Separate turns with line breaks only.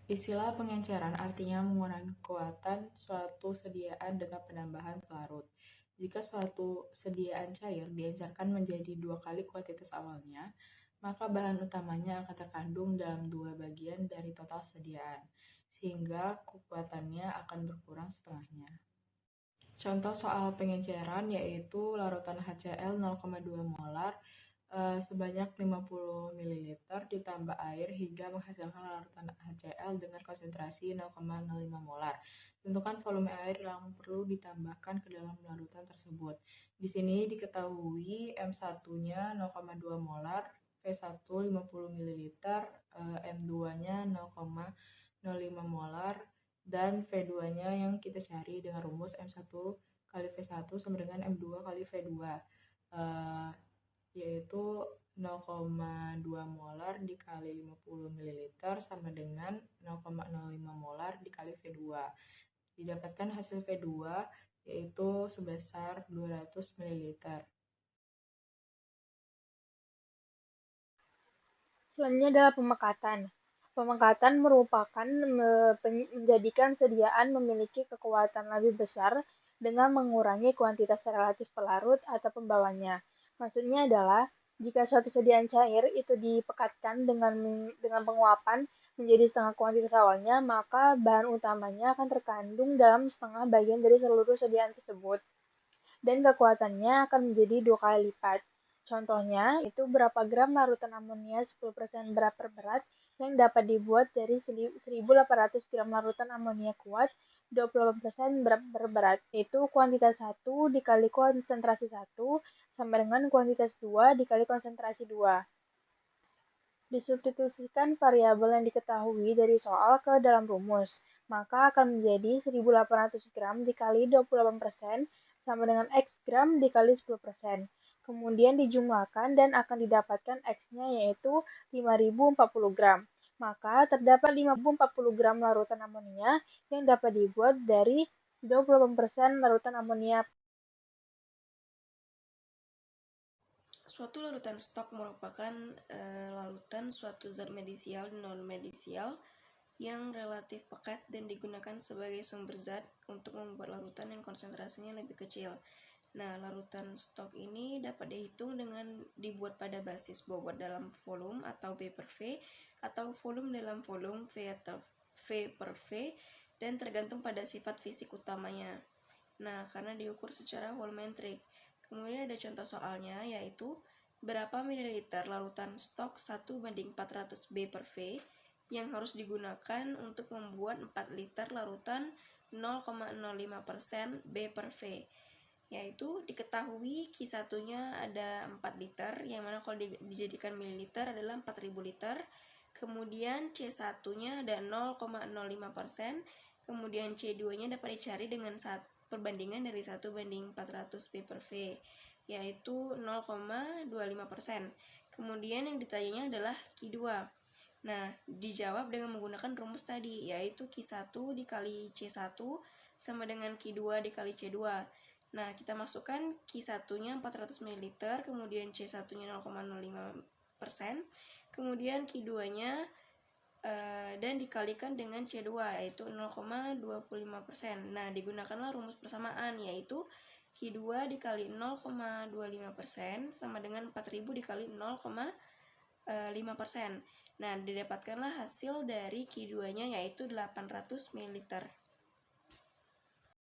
Istilah pengenceran artinya mengurangi kekuatan suatu sediaan dengan penambahan pelarut. Jika suatu sediaan cair diencerkan menjadi 2 kali kuantitas awalnya, maka bahan utamanya akan terkandung dalam 2 bagian dari total sediaan, sehingga kekuatannya akan berkurang setengahnya. Contoh soal pengenceran yaitu larutan HCl 0,2 molar sebanyak 50 ml ditambah air hingga menghasilkan larutan HCl dengan konsentrasi 0,05 molar. Tentukan volume air yang perlu ditambahkan ke dalam larutan tersebut. Di sini diketahui M1-nya 0,2 molar, V1 50 ml, M2-nya 0,05 molar, dan V2-nya yang kita cari dengan rumus M1 kali V1 sama dengan M2 kali V2, yaitu 0,2 molar dikali 50 ml sama dengan 0,05 molar dikali V2. Didapatkan hasil V2 yaitu sebesar 200 ml.
Selanjutnya adalah pemekatan. Pemekatan merupakan menjadikan sediaan memiliki kekuatan lebih besar dengan mengurangi kuantitas relatif pelarut atau pembawanya. Maksudnya adalah jika suatu sediaan cair itu dipekatkan dengan penguapan menjadi setengah kuantitas awalnya, maka bahan utamanya akan terkandung dalam setengah bagian dari seluruh sediaan tersebut dan kekuatannya akan menjadi 2 kali lipat. Contohnya, itu berapa gram larutan amonia 10% berat per berat yang dapat dibuat dari 1.800 gram larutan amonia kuat 28% berat per berat. Itu kuantitas 1 dikali konsentrasi 1 sama dengan kuantitas 2 dikali konsentrasi 2. Disubstitusikan variabel yang diketahui dari soal ke dalam rumus, maka akan menjadi 1.800 gram dikali 28% sama dengan X gram dikali 10%. Kemudian dijumlahkan dan akan didapatkan X-nya yaitu 5.040 gram. Maka terdapat 5.040 gram larutan amonia yang dapat dibuat dari 28% larutan amonia.
Suatu larutan stok merupakan larutan suatu zat medisial dan non-medisial yang relatif pekat dan digunakan sebagai sumber zat untuk membuat larutan yang konsentrasinya lebih kecil. Nah, larutan stok ini dapat dihitung dengan dibuat pada basis bobot dalam volume atau B per V, atau volume dalam volume V atau V per V, dan tergantung pada sifat fisik utamanya. Nah, karena diukur secara volumetrik. Kemudian ada contoh soalnya, yaitu berapa mililiter larutan stok 1:400 B per V yang harus digunakan untuk membuat 4 liter larutan 0,05% B per V. Yaitu diketahui Q1-nya ada 4 liter, yang mana kalau dijadikan mililiter adalah 4.000 liter. Kemudian C1-nya ada 0,05%, kemudian C2-nya dapat dicari dengan perbandingan dari 1:400 B per V, yaitu 0,25%. Kemudian yang ditanyanya adalah Q2. Nah, dijawab dengan menggunakan rumus tadi, yaitu Q1 dikali C1 sama dengan Q2 dikali C2. Nah, kita masukkan Q1-nya 400 ml, kemudian C1-nya 0,05%, kemudian Q2-nya dan dikalikan dengan C2 yaitu 0,25%. Nah, digunakanlah rumus persamaan yaitu Q2 dikali 0,25% sama dengan 4.000 dikali 0,5%. Nah, didapatkanlah hasil dari Q2-nya yaitu 800 ml.